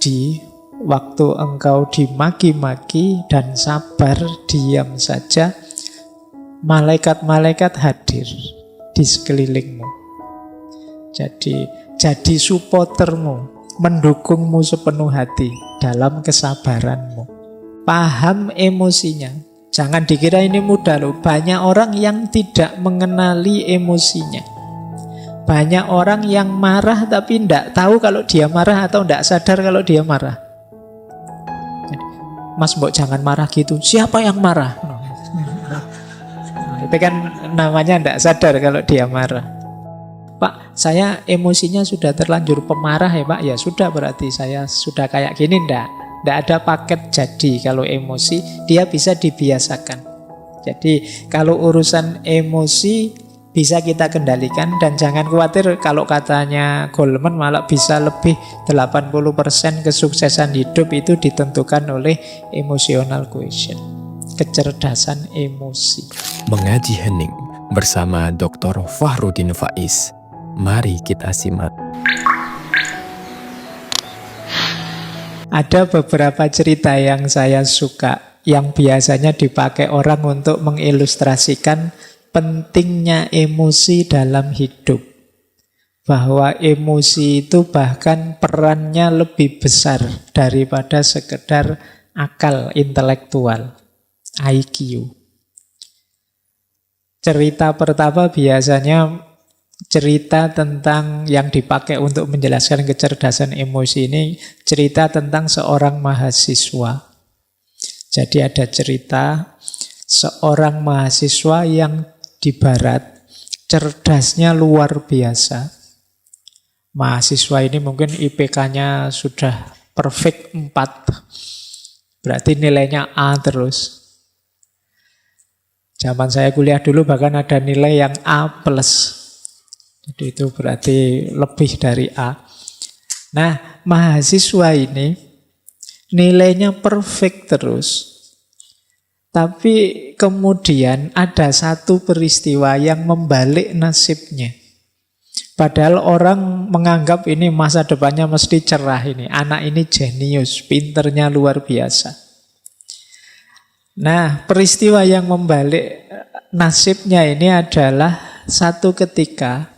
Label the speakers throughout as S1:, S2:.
S1: tadi, waktu engkau dimaki-maki dan sabar, diam saja, malaikat-malaikat hadir di sekelilingmu. Jadi supportermu, mendukungmu sepenuh hati dalam kesabaranmu. Paham emosinya. Jangan dikira ini mudah loh. Banyak orang yang tidak mengenali emosinya. Banyak orang yang marah tapi tidak tahu kalau dia marah atau tidak sadar kalau dia marah. Mas, mbok jangan marah gitu. Siapa yang marah? Itu kan namanya tidak sadar kalau dia marah. Pak, saya emosinya sudah terlanjur pemarah ya Pak. Ya sudah, berarti saya sudah kayak gini. Tidak ada paket jadi. Kalau emosi dia bisa dibiasakan. Jadi kalau urusan emosi bisa kita kendalikan. Dan jangan khawatir kalau katanya Goleman malah bisa lebih 80% kesuksesan hidup itu ditentukan oleh emotional quotient, kecerdasan emosi.
S2: Mengaji hening bersama Dr. Fahrudin Faiz. Mari kita simak.
S1: Ada beberapa cerita yang saya suka, yang biasanya dipakai orang untuk mengilustrasikan pentingnya emosi dalam hidup. Bahwa emosi itu bahkan perannya lebih besar daripada sekedar akal intelektual, IQ. Cerita pertama biasanya cerita tentang yang dipakai untuk menjelaskan kecerdasan emosi ini, cerita tentang seorang mahasiswa. Jadi ada cerita seorang mahasiswa yang di barat, cerdasnya luar biasa. Mahasiswa ini mungkin IPK-nya sudah perfect 4. Berarti nilainya A terus. Zaman saya kuliah dulu bahkan ada nilai yang A+. Jadi itu berarti lebih dari A. Nah, mahasiswa ini nilainya perfect terus. Tapi kemudian ada satu peristiwa yang membalik nasibnya. Padahal orang menganggap ini masa depannya mesti cerah ini. Anak ini jenius, pinternya luar biasa. Nah, peristiwa yang membalik nasibnya ini adalah satu ketika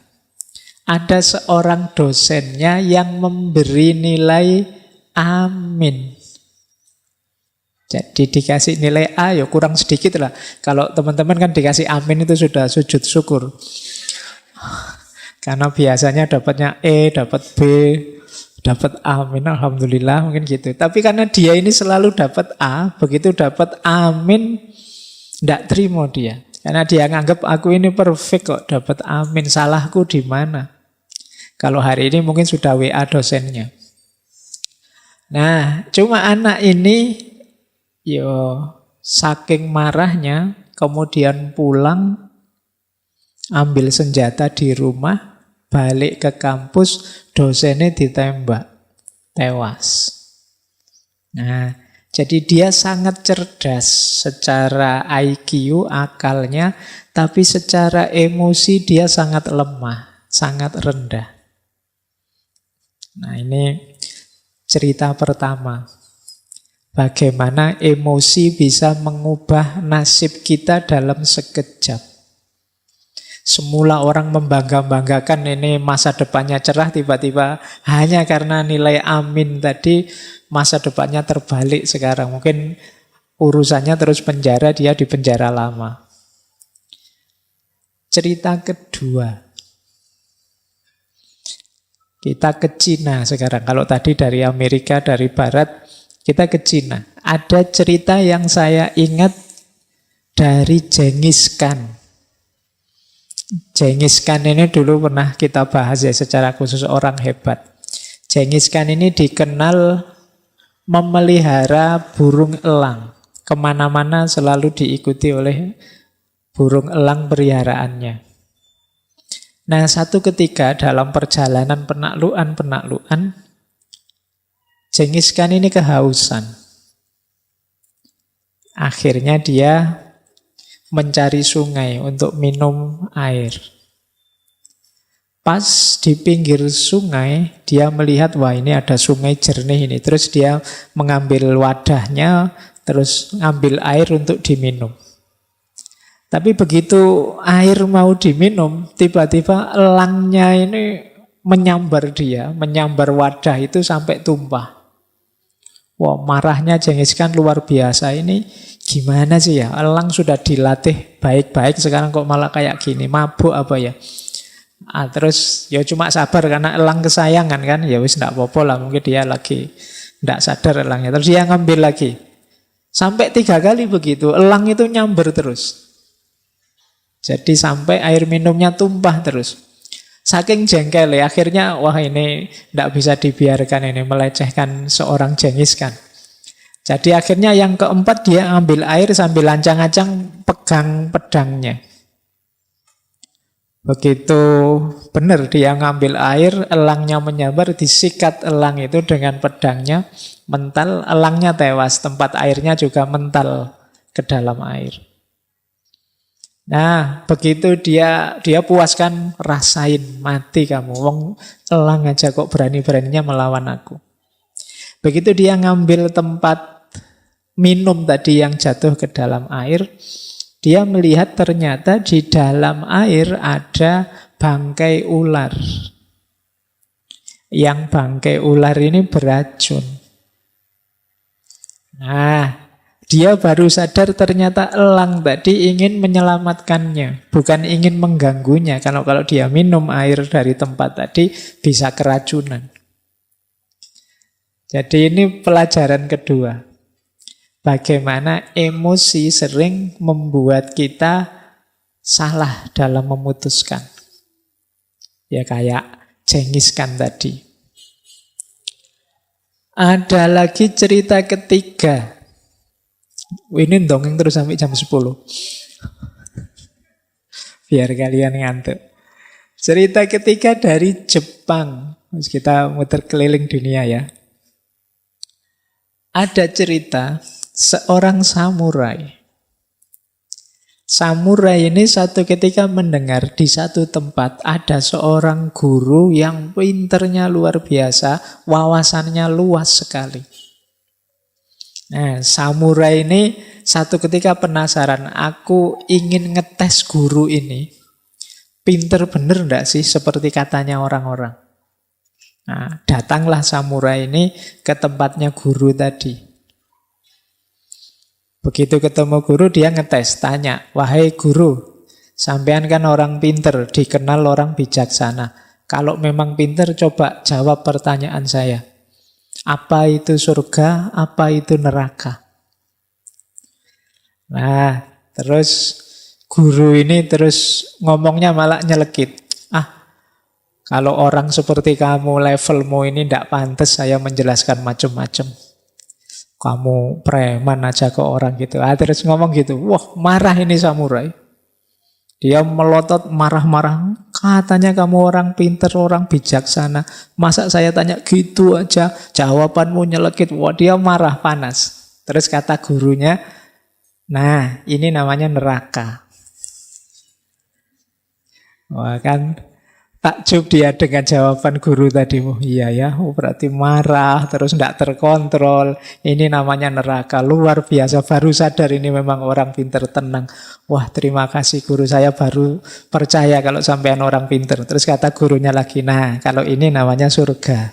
S1: ada seorang dosennya yang memberi nilai amin. Jadi dikasih nilai A ya kurang sedikit lah. Kalau teman-teman kan dikasih amin itu sudah sujud syukur. Karena biasanya dapatnya E, dapat B, dapat amin, alhamdulillah mungkin gitu. Tapi karena dia ini selalu dapat A, begitu dapat amin, tidak terima dia. Karena dia nganggap aku ini perfect kok, dapat amin, salahku di mana? Kalau hari ini mungkin sudah WA dosennya. Nah, cuma anak ini saking marahnya, kemudian pulang, ambil senjata di rumah, balik ke kampus, dosennya ditembak, tewas. Nah, jadi dia sangat cerdas secara IQ, akalnya, tapi secara emosi dia sangat lemah, sangat rendah. Nah, ini cerita pertama. Bagaimana emosi bisa mengubah nasib kita dalam sekejap. Semula orang membangga-banggakan ini masa depannya cerah, tiba-tiba hanya karena nilai amin tadi masa depannya terbalik sekarang. Mungkin urusannya terus penjara, dia di penjara lama. Cerita kedua. Kita ke Cina sekarang. Kalau tadi dari Amerika, dari Barat, kita ke Cina. Ada cerita yang saya ingat dari Genghis Khan. Genghis Khan ini dulu pernah kita bahas ya secara khusus, orang hebat. Genghis Khan ini dikenal memelihara burung elang. Kemana-mana selalu diikuti oleh burung elang peliharaannya. Nah, satu ketika dalam perjalanan penaklukan, Genghis Khan ini kehausan. Akhirnya dia mencari sungai untuk minum air. Pas di pinggir sungai, dia melihat, wah ini ada sungai jernih ini. Terus dia mengambil wadahnya, terus ambil air untuk diminum. Tapi begitu air mau diminum, tiba-tiba elangnya ini menyambar dia, menyambar wadah itu sampai tumpah. Wah, marahnya Genghis Khan luar biasa. Ini gimana sih ya? Elang sudah dilatih baik-baik, sekarang kok malah kayak gini, mabuk apa ya? Terus ya cuma sabar karena elang kesayangan kan, ya wis ndak apa-apa lah, mungkin dia lagi ndak sadar elangnya. Terus dia ngambil lagi. Sampai 3 kali begitu, elang itu nyamber terus. Jadi sampai air minumnya tumpah terus. Saking jengkel ya, akhirnya wah ini ndak bisa dibiarkan, ini melecehkan seorang Genghis Khan. Jadi akhirnya yang keempat dia ambil air sambil ancang-ancang pegang pedangnya. Begitu benar dia ngambil air, elangnya menyambar, disikat elang itu dengan pedangnya, mental, elangnya tewas, tempat airnya juga mental ke dalam air. Nah, begitu dia puaskan, rasain, mati kamu. Wong elang aja kok berani-beraninya melawan aku. Begitu dia ngambil tempat minum tadi yang jatuh ke dalam air, dia melihat ternyata di dalam air ada bangkai ular. Yang bangkai ular ini beracun. Nah, dia baru sadar ternyata elang tadi ingin menyelamatkannya, bukan ingin mengganggunya. Kalau dia minum air dari tempat tadi bisa keracunan. Jadi ini pelajaran kedua. Bagaimana emosi sering membuat kita salah dalam memutuskan. Ya kayak Genghis Khan tadi. Ada lagi cerita ketiga. Ini dongeng terus sampai jam 10. Biar kalian ngantuk. Cerita ketiga dari Jepang. Kita muter keliling dunia ya. Ada cerita seorang samurai. Samurai ini satu ketika mendengar di satu tempat ada seorang guru yang pinternya luar biasa, wawasannya luas sekali. Nah, samurai ini satu ketika penasaran, aku ingin ngetes guru ini. Pinter bener enggak sih seperti katanya orang-orang? Nah, datanglah samurai ini ke tempatnya guru tadi. Begitu ketemu guru, dia ngetes, tanya, wahai guru, sampean kan orang pinter, dikenal orang bijaksana. Kalau memang pinter, coba jawab pertanyaan saya. Apa itu surga, apa itu neraka? Nah, terus guru ini terus ngomongnya malah nyelekit. Kalau orang seperti kamu, levelmu ini tidak pantas saya menjelaskan macam-macam. Kamu preman aja ke orang gitu. Terus ngomong gitu. Wah, marah ini samurai. Dia melotot marah-marah. Katanya kamu orang pinter, orang bijaksana. Masa saya tanya gitu aja, jawabanmu nyelekit. Wah, dia marah, panas. Terus kata gurunya, nah ini namanya neraka. Wah kan, takjub dia dengan jawaban guru tadi. Oh iya ya, berarti marah, terus tidak terkontrol. Ini namanya neraka, luar biasa. Baru sadar ini memang orang pinter, tenang. Wah terima kasih guru, saya baru percaya kalau sampean orang pinter. Terus kata gurunya lagi, nah kalau ini namanya surga.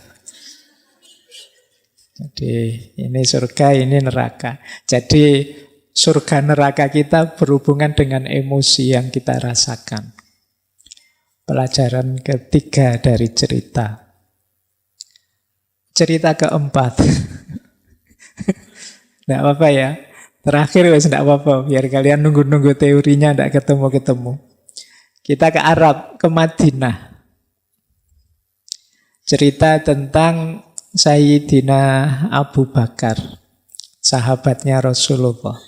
S1: Jadi ini surga, ini neraka. Jadi surga neraka kita berhubungan dengan emosi yang kita rasakan. Pelajaran ketiga dari cerita. Cerita keempat. Tidak apa-apa ya. Terakhir wes tidak apa-apa. Biar kalian nunggu-nunggu teorinya tidak ketemu-ketemu. Kita ke Arab, ke Madinah. Cerita tentang Sayyidina Abu Bakar, sahabatnya Rasulullah.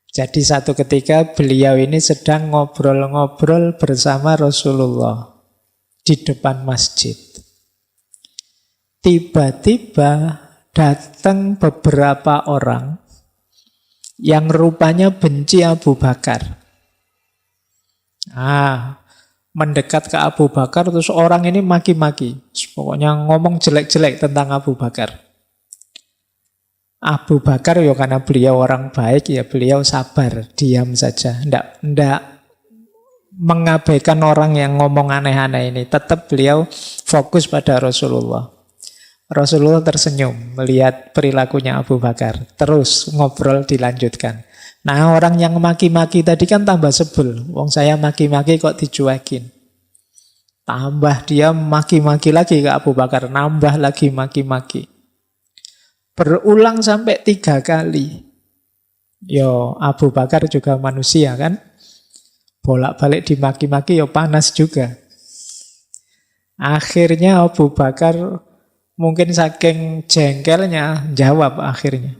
S1: Jadi satu ketika beliau ini sedang ngobrol-ngobrol bersama Rasulullah di depan masjid. Tiba-tiba datang beberapa orang yang rupanya benci Abu Bakar. mendekat ke Abu Bakar, terus orang ini maki-maki. Pokoknya ngomong jelek-jelek tentang Abu Bakar. Abu Bakar ya karena beliau orang baik, ya beliau sabar, diam saja. Ndak mengabaikan orang yang ngomong aneh-aneh ini. Tetap beliau fokus pada Rasulullah. Rasulullah tersenyum melihat perilakunya Abu Bakar. Terus ngobrol dilanjutkan. Nah, orang yang maki-maki tadi kan tambah sebel. Wong saya maki-maki kok dicuekin. Tambah dia maki-maki lagi ke Abu Bakar. Nambah lagi maki-maki. Berulang sampai 3 kali. Yo, Abu Bakar juga manusia kan? Bolak-balik dimaki-maki yo panas juga. Akhirnya Abu Bakar mungkin saking jengkelnya jawab akhirnya.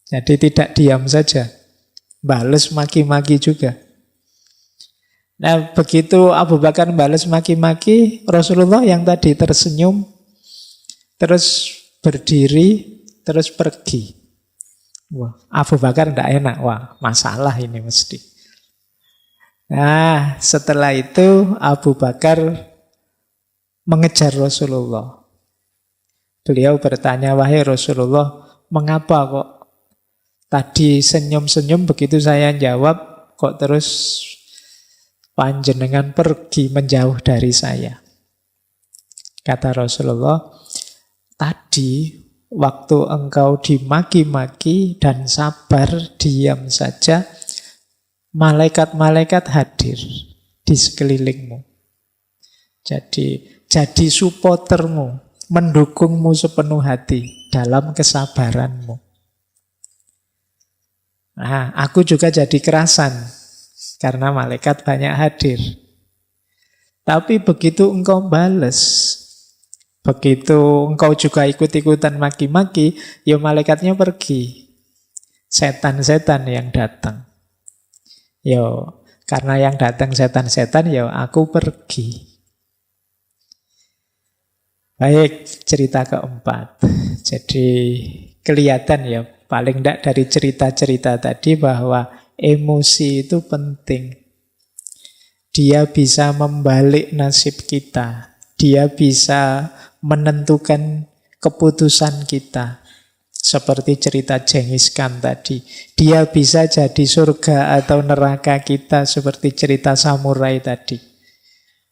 S1: Jadi tidak diam saja. Bales maki-maki juga. Nah, begitu Abu Bakar bales maki-maki, Rasulullah yang tadi tersenyum, terus berdiri, terus pergi. Wah, Abu Bakar tidak enak. Wah, masalah ini mesti. Nah, setelah itu Abu Bakar mengejar Rasulullah. Beliau bertanya, wahai Rasulullah, mengapa kok tadi senyum-senyum begitu saya jawab, kok terus panjenengan pergi menjauh dari saya? Kata Rasulullah, tadi waktu engkau dimaki-maki dan sabar diam saja, malaikat-malaikat hadir di sekelilingmu. Jadi supportermu, mendukungmu sepenuh hati dalam kesabaranmu. Nah, aku juga jadi kerasan karena malaikat banyak hadir. Tapi begitu engkau bales, begitu engkau juga ikut-ikutan maki-maki, ya malaikatnya pergi. Setan-setan yang datang. Yo, karena yang datang setan-setan, ya aku pergi. Baik, cerita keempat. Jadi kelihatan ya, paling tidak dari cerita-cerita tadi bahwa emosi itu penting. Dia bisa membalik nasib kita. Dia bisa menentukan keputusan kita. Seperti cerita Genghis Khan tadi. Dia bisa jadi surga atau neraka kita seperti cerita samurai tadi.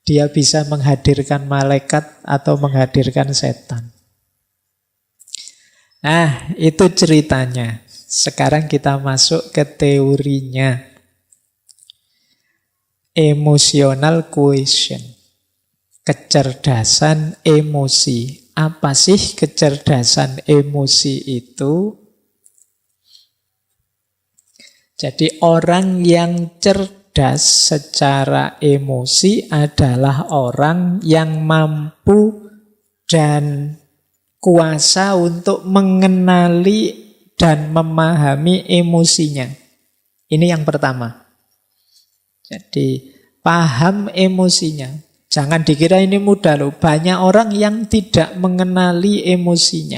S1: Dia bisa menghadirkan malaikat atau menghadirkan setan. Nah, itu ceritanya. Sekarang kita masuk ke teorinya. Emotional quotient. Kecerdasan emosi. Apa sih kecerdasan emosi itu? Jadi orang yang cerdas secara emosi adalah orang yang mampu dan kuasa untuk mengenali dan memahami emosinya. Ini yang pertama. Jadi paham emosinya. Jangan dikira ini mudah loh. Banyak orang yang tidak mengenali emosinya.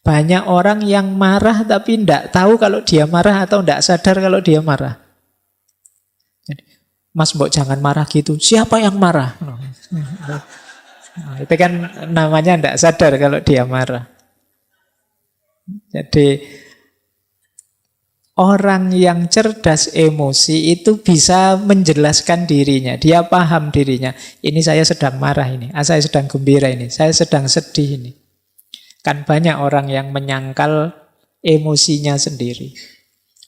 S1: Banyak orang yang marah tapi tidak tahu kalau dia marah atau tidak sadar kalau dia marah. Jadi, Mas mbok jangan marah gitu. Siapa yang marah? Nah, itu kan namanya tidak sadar kalau dia marah. Jadi orang yang cerdas emosi itu bisa menjelaskan dirinya. Dia paham dirinya. Ini saya sedang marah ini. Saya sedang gembira ini. Saya sedang sedih ini. Kan banyak orang yang menyangkal emosinya sendiri.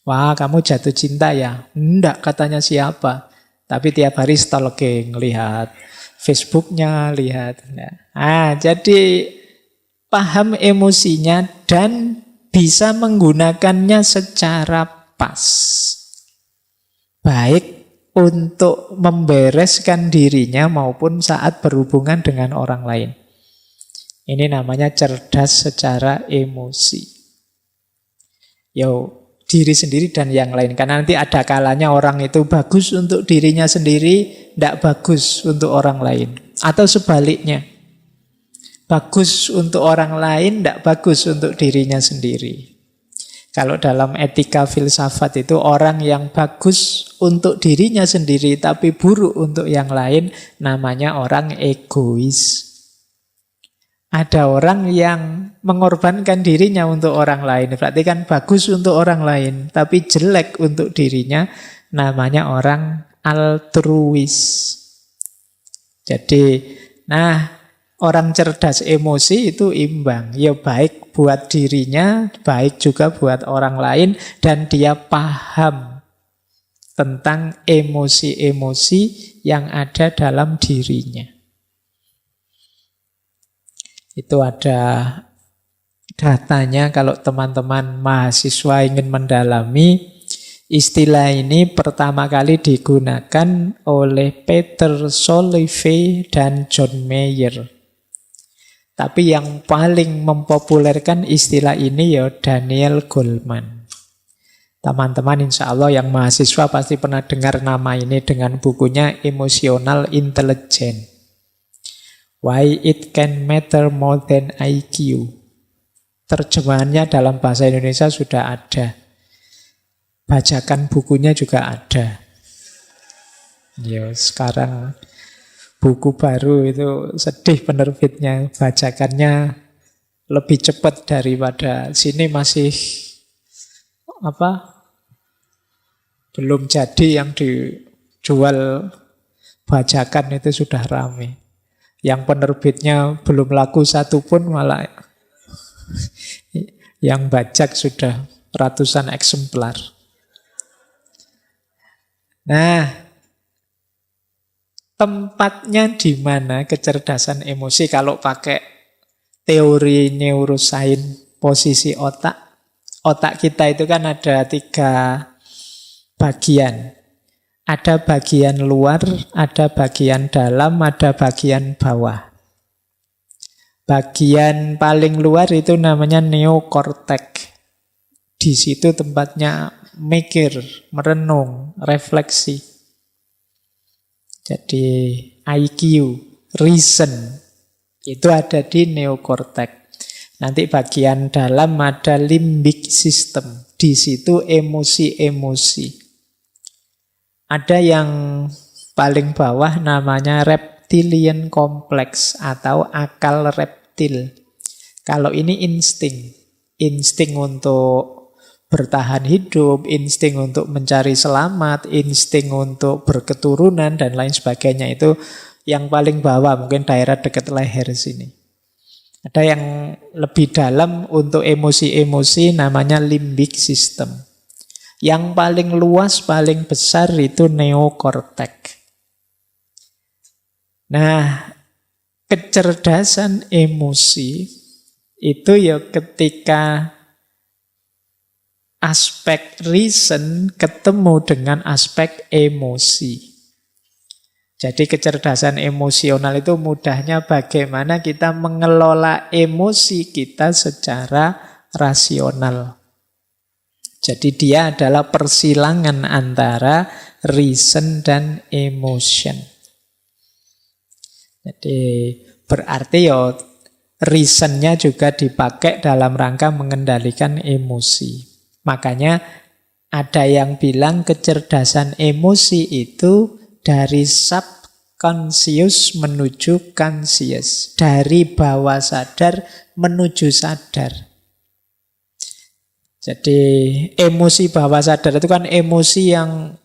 S1: Wah, kamu jatuh cinta ya? Enggak, katanya siapa. Tapi tiap hari stalking, lihat Facebooknya, lihat. Jadi paham emosinya dan bisa menggunakannya secara pas. Baik untuk membereskan dirinya maupun saat berhubungan dengan orang lain. Ini namanya cerdas secara emosi. Diri sendiri dan yang lain. Karena nanti ada kalanya orang itu bagus untuk dirinya sendiri, tidak bagus untuk orang lain. Atau sebaliknya. Bagus untuk orang lain, tidak bagus untuk dirinya sendiri. Kalau dalam etika filsafat itu orang yang bagus untuk dirinya sendiri tapi buruk untuk yang lain, namanya orang egois. Ada orang yang mengorbankan dirinya untuk orang lain, berarti kan bagus untuk orang lain, tapi jelek untuk dirinya, namanya orang altruis. Jadi, orang cerdas emosi itu imbang. Ya baik buat dirinya, baik juga buat orang lain, dan dia paham tentang emosi-emosi yang ada dalam dirinya. Itu ada datanya kalau teman-teman mahasiswa ingin mendalami. Istilah ini pertama kali digunakan oleh Peter Salovey dan John Mayer. Tapi yang paling mempopulerkan istilah ini ya Daniel Goleman. Teman-teman insya Allah yang mahasiswa pasti pernah dengar nama ini dengan bukunya Emotional Intelligence. Why it can matter more than IQ. Terjemahannya dalam bahasa Indonesia sudah ada. Bajakan bukunya juga ada. Ya, sekarang buku baru itu sedih penerbitnya, bajakannya lebih cepat daripada sini masih belum jadi yang dijual bajakan itu sudah rame. Yang penerbitnya belum laku satu pun malah yang bajak sudah ratusan eksemplar. Tempatnya di mana kecerdasan emosi kalau pakai teori neuroscience posisi otak? Otak kita itu kan ada 3 bagian. Ada bagian luar, ada bagian dalam, ada bagian bawah. Bagian paling luar itu namanya neokortek. Di situ tempatnya mikir, merenung, refleksi. Jadi IQ, reason, itu ada di neokortek. Nanti bagian dalam ada limbic system. Di situ emosi-emosi. Ada yang paling bawah namanya reptilian complex atau akal reptil. Kalau ini insting. Insting untuk bertahan hidup, insting untuk mencari selamat, insting untuk berketurunan, dan lain sebagainya. Itu yang paling bawah, mungkin daerah dekat leher sini. Ada yang lebih dalam untuk emosi-emosi namanya limbic system. Yang paling luas, paling besar itu neokortek. Kecerdasan emosi itu ya ketika aspek reason ketemu dengan aspek emosi. Jadi kecerdasan emosional itu mudahnya bagaimana kita mengelola emosi kita secara rasional. Jadi dia adalah persilangan antara reason dan emotion. Jadi berarti ya reasonnya juga dipakai dalam rangka mengendalikan emosi. Makanya ada yang bilang kecerdasan emosi itu dari subconscious menuju conscious. Dari bawah sadar menuju sadar. Jadi emosi bawah sadar itu kan emosi yang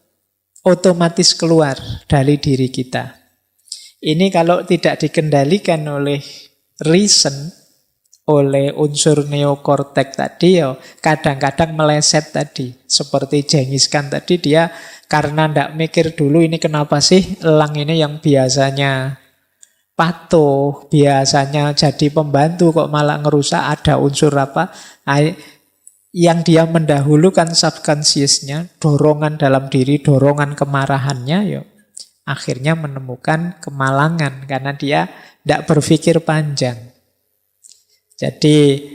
S1: otomatis keluar dari diri kita. Ini kalau tidak dikendalikan oleh reason, oleh unsur neokortek tadi, ya kadang-kadang meleset tadi. Seperti Genghis Khan tadi, dia karena tidak mikir dulu ini kenapa sih elang ini yang biasanya patuh, biasanya jadi pembantu kok malah ngerusak, ada unsur apa? Yang dia mendahulukan subconsciousnya, dorongan dalam diri, dorongan kemarahannya, ya akhirnya menemukan kemalangan karena dia tidak berpikir panjang. Jadi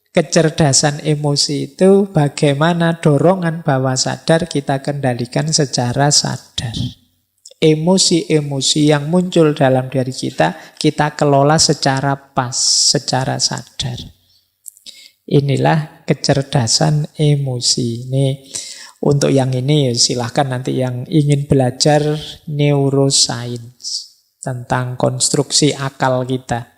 S1: kecerdasan emosi itu bagaimana dorongan bawah sadar kita kendalikan secara sadar. Emosi-emosi yang muncul dalam diri kita, kita kelola secara pas, secara sadar. Inilah kecerdasan emosi. Ini Untuk yang ini silahkan nanti yang ingin belajar neuroscience tentang konstruksi akal kita.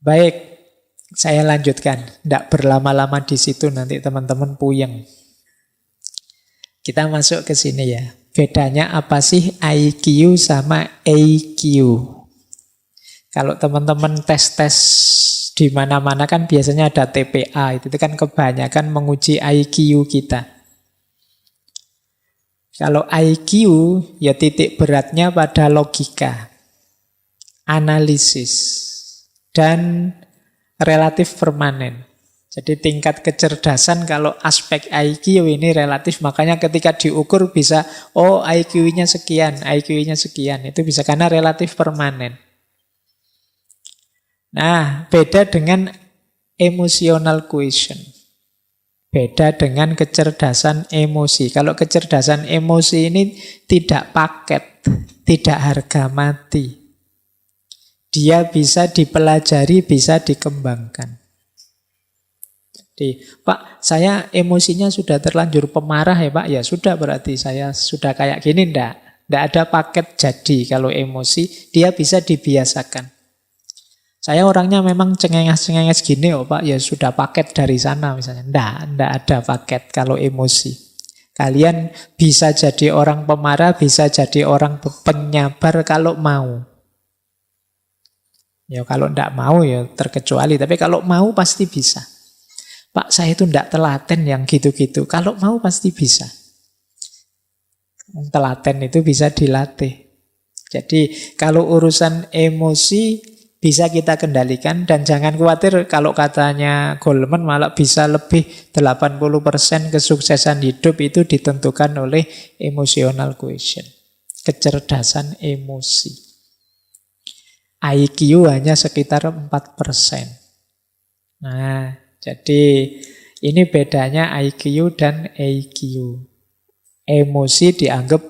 S1: Baik, saya lanjutkan. Tidak berlama-lama di situ nanti teman-teman puyeng. Kita masuk ke sini ya. Bedanya apa sih IQ sama AQ? Kalau teman-teman tes-tes di mana-mana kan biasanya ada TPA, itu kan kebanyakan menguji IQ kita. Kalau IQ ya titik beratnya pada logika, analisis, dan relatif permanen. Jadi tingkat kecerdasan kalau aspek IQ ini relatif, makanya ketika diukur bisa, oh IQ-nya sekian, IQ-nya sekian. Itu bisa karena relatif permanen. Nah, beda dengan emotional quotient. Beda dengan kecerdasan emosi. Kalau kecerdasan emosi ini tidak paket, tidak harga mati. Dia bisa dipelajari, bisa dikembangkan. Jadi, Pak, saya emosinya sudah terlanjur pemarah ya Pak. Ya sudah, berarti saya sudah kayak gini, enggak ada paket jadi kalau emosi, dia bisa dibiasakan. Saya orangnya memang cengenges-cengenges gini oh Pak, ya sudah paket dari sana misalnya. Enggak ada paket kalau emosi. Kalian bisa jadi orang pemarah, bisa jadi orang penyabar kalau mau. Ya kalau enggak mau ya terkecuali, tapi kalau mau pasti bisa. Pak, saya itu enggak telaten yang gitu-gitu. Kalau mau pasti bisa. Telaten itu bisa dilatih. Jadi kalau urusan emosi bisa kita kendalikan, dan jangan khawatir kalau katanya Goleman malah bisa lebih 80% kesuksesan hidup itu ditentukan oleh emotional quotient, kecerdasan emosi. IQ hanya sekitar 4%. Nah, jadi ini bedanya IQ dan AQ. Emosi dianggap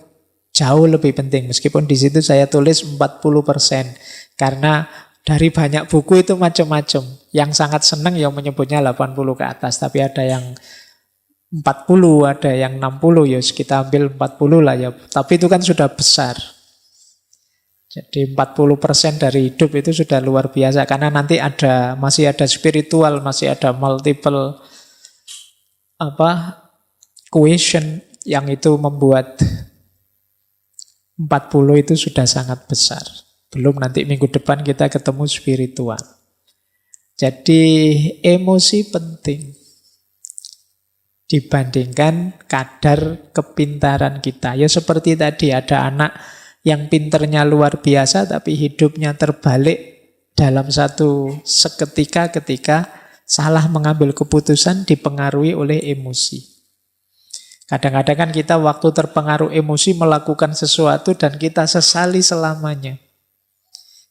S1: jauh lebih penting, meskipun di situ saya tulis 40%, karena dari banyak buku itu macam-macam. Yang sangat senang yang menyebutnya 80 ke atas, tapi ada yang 40, ada yang 60, ya kita ambil 40 lah ya. Tapi itu kan sudah besar. Jadi 40% dari hidup itu sudah luar biasa, karena nanti masih ada spiritual, masih ada multiple question yang itu membuat 40 itu sudah sangat besar. Belum nanti minggu depan kita ketemu spiritual. Jadi emosi penting dibandingkan kadar kepintaran kita. Ya seperti tadi ada anak yang pinternya luar biasa tapi hidupnya terbalik dalam satu seketika ketika salah mengambil keputusan dipengaruhi oleh emosi. Kadang-kadang kan kita waktu terpengaruh emosi melakukan sesuatu dan kita sesali selamanya.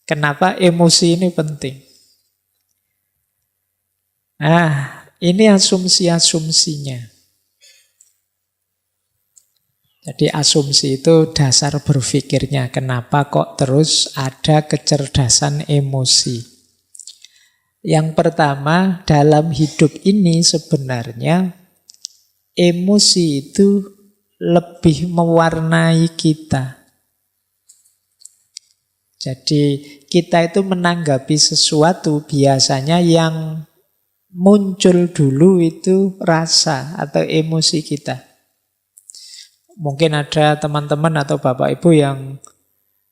S1: Kenapa emosi ini penting? Nah, ini asumsi-asumsinya. Jadi asumsi itu dasar berpikirnya. Kenapa kok terus ada kecerdasan emosi? Yang pertama, dalam hidup ini sebenarnya emosi itu lebih mewarnai kita. Jadi kita itu menanggapi sesuatu biasanya yang muncul dulu itu rasa atau emosi kita. Mungkin ada teman-teman atau bapak ibu yang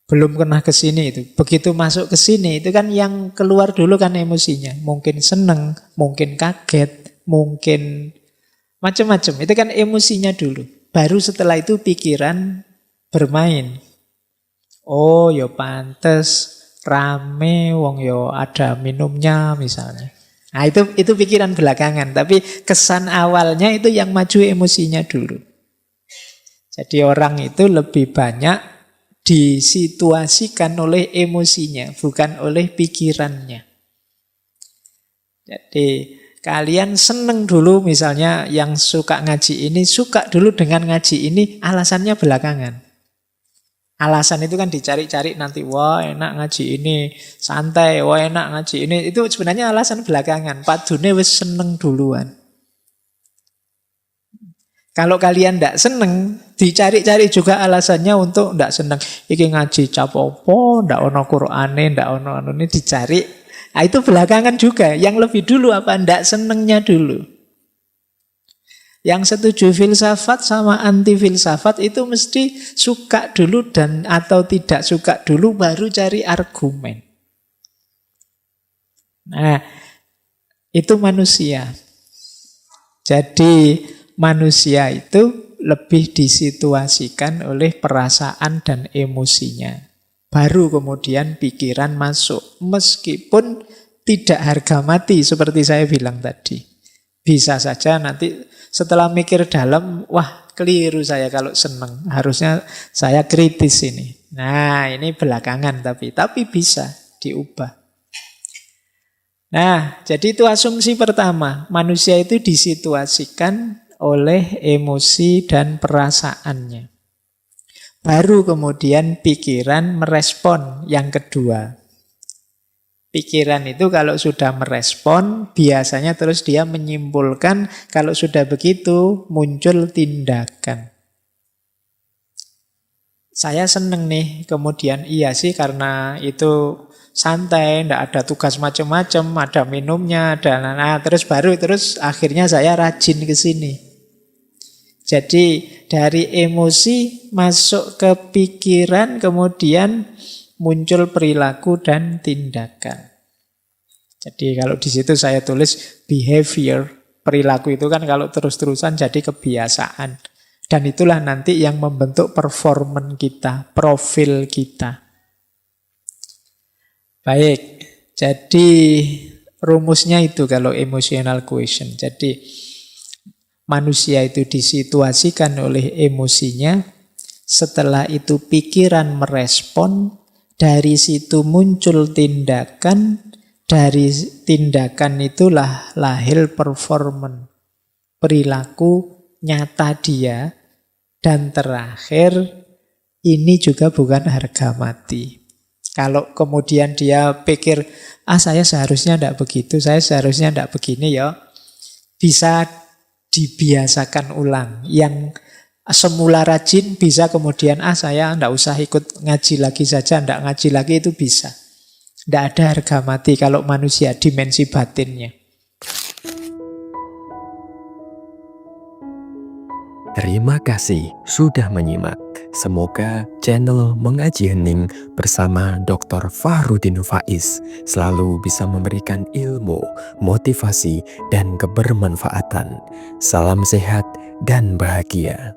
S1: belum pernah ke sini itu. Begitu masuk ke sini itu kan yang keluar dulu kan emosinya. Mungkin seneng, mungkin kaget, mungkin macam-macam. Itu kan emosinya dulu. Baru setelah itu pikiran bermain. Oh, yo pantes rame, wong yo ada minumnya misalnya. Nah, itu pikiran belakangan, tapi kesan awalnya itu yang maju emosinya dulu. Jadi orang itu lebih banyak disituasikan oleh emosinya, bukan oleh pikirannya. Jadi kalian seneng dulu misalnya yang suka ngaji ini, suka dulu dengan ngaji ini, alasannya belakangan. Alasan itu kan dicari-cari nanti, wah enak ngaji ini, santai, wah enak ngaji ini. Itu sebenarnya alasan belakangan. Padune wis seneng duluan. Kalau kalian tidak seneng, dicari-cari juga alasannya untuk tidak seneng. Iki ngaji capopo, tidak ono Qur'ane, tidak ono ini dicari. Nah, itu belakangan juga. Yang lebih dulu apa? Tidak senengnya dulu. Yang setuju filsafat sama anti filsafat itu mesti suka dulu dan atau tidak suka dulu baru cari argumen. Nah, itu manusia. Jadi manusia itu lebih disituasikan oleh perasaan dan emosinya. Baru kemudian pikiran masuk. Meskipun tidak harga mati seperti saya bilang tadi. Bisa saja nanti setelah mikir dalam, wah keliru saya kalau seneng. Harusnya saya kritis ini. Nah ini belakangan tapi bisa diubah. Nah jadi itu asumsi pertama. Manusia itu disituasikan oleh emosi dan perasaannya. Baru kemudian pikiran merespon yang kedua. Pikiran itu kalau sudah merespon, biasanya terus dia menyimpulkan, kalau sudah begitu muncul tindakan. Saya seneng nih, kemudian iya sih karena itu santai, tidak ada tugas macam-macam, ada minumnya, terus akhirnya saya rajin ke sini. Jadi dari emosi masuk ke pikiran, kemudian muncul perilaku dan tindakan. Jadi kalau di situ saya tulis behavior, perilaku itu kan kalau terus-terusan jadi kebiasaan. Dan itulah nanti yang membentuk performan kita, profil kita. Baik, jadi rumusnya itu kalau emotional quotient. Jadi manusia itu disituasikan oleh emosinya, setelah itu pikiran merespon, dari situ muncul tindakan, dari tindakan itulah lahir performan, perilaku nyata dia, dan terakhir ini juga bukan harga mati. Kalau kemudian dia pikir, saya seharusnya tidak begitu, saya seharusnya tidak begini ya, bisa dibiasakan ulang. Yang semula rajin bisa kemudian, saya tidak usah ikut ngaji lagi saja, tidak ngaji lagi itu bisa. Tidak ada harga mati kalau manusia, dimensi batinnya.
S2: Terima kasih sudah menyimak. Semoga channel Mengaji Hening bersama Dr. Fahruddin Faiz selalu bisa memberikan ilmu, motivasi, dan kebermanfaatan. Salam sehat dan bahagia.